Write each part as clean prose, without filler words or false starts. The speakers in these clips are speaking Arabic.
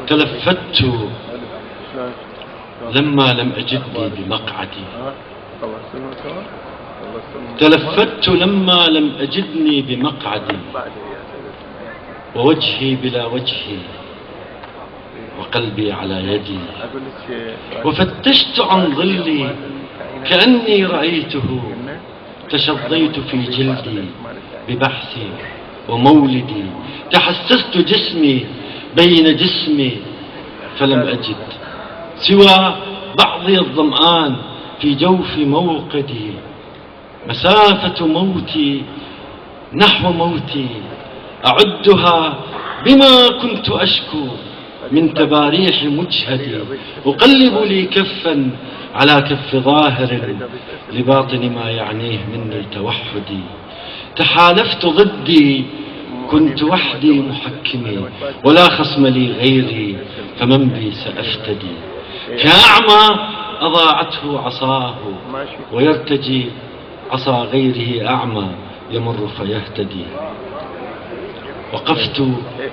تلفت لما لم أجدني بمقعدي، تلفت لما لم أجدني بمقعدي، ووجهي بلا وجهي وقلبي على يدي، وفتشت عن ظلي كأني رأيته، تشظيت في جلدي ببحثي ومولدي، تحسست جسمي بين جسمي فلم أجد سوى بعضي الظمآن في جوف موقدي، مسافة موتي نحو موتي أعدها بما كنت أشكو من تباريح مجهدي، أقلب لي كفا على كف ظاهر لباطن ما يعنيه مني توحدي، تحالفت ضدي كنت وحدي محكمي ولا خصم لي غيري فمن بي سأفتدي، كأعمى أضاعته عصاه ويرتجي عصا غيره أعمى يمر فيهتدي، وقفت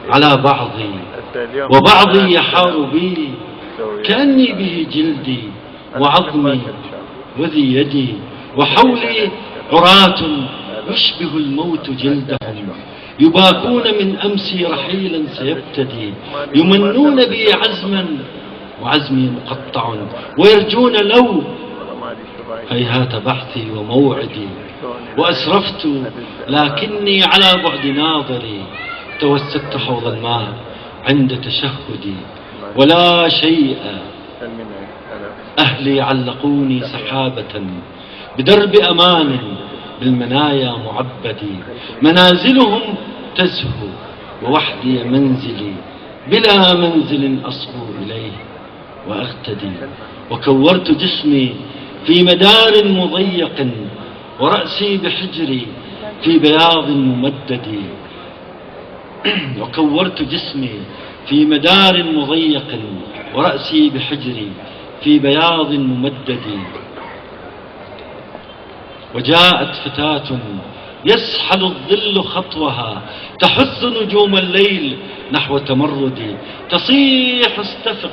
على بعضي وبعضي يحار بي كأني به جلدي وعظمي وذي يدي، وحولي عراة يشبه الموت جلدهم يباكون من أمسي رحيلا سيبتدي، يمنون بي عزما وعزمي مقطع ويرجون لو هيهات بحثي وموعدي، وأسرفت لكني على بعد ناظري، توسدت حوض الماء عند تشهدي ولا شيء، أهلي علقوني سحابة بدرب أمان بالمنايا معبدي، منازلهم تزهو ووحدي منزلي بلا منزل أصبو إليه وأغتدي، وكورت جسمي في مدار مضيق ورأسي بحجري في بياض ممدد، وكورت جسمي في مدار مضيق ورأسي بحجري في بياض ممدد، وجاءت فتاة يسحل الظل خطوها تحث نجوم الليل نحو تمردي، تصيح استفق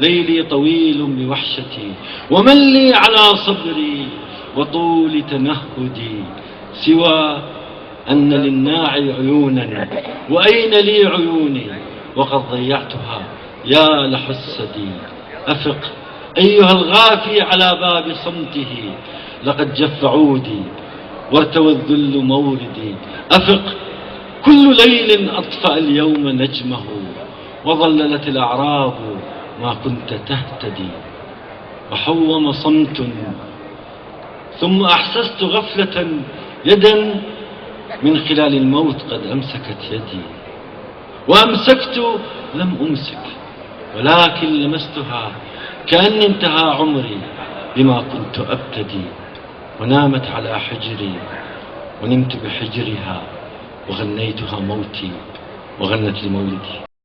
ليلي طويل بوحشتي ومن لي على صبري وطول تنهدي، سوى أن للناعي عيونا وأين لي عيوني وقد ضيعتها يا لحسدي، أفق أيها الغافي على باب صمته لقد جف عودي وارتوى الذل موردي، أفق كل ليل أطفأ اليوم نجمه وظللت الأعراب ما كنت تهتدي، وحوم صمت ثم أحسست غفلة يدا من خلال الموت قد أمسكت يدي، وأمسكت لم أمسك ولكن لمستها كأني انتهى عمري بما كنت أبتدي، ونامت على حجري ونمت بحجرها وغنيتها موتي وغنت لمولدي.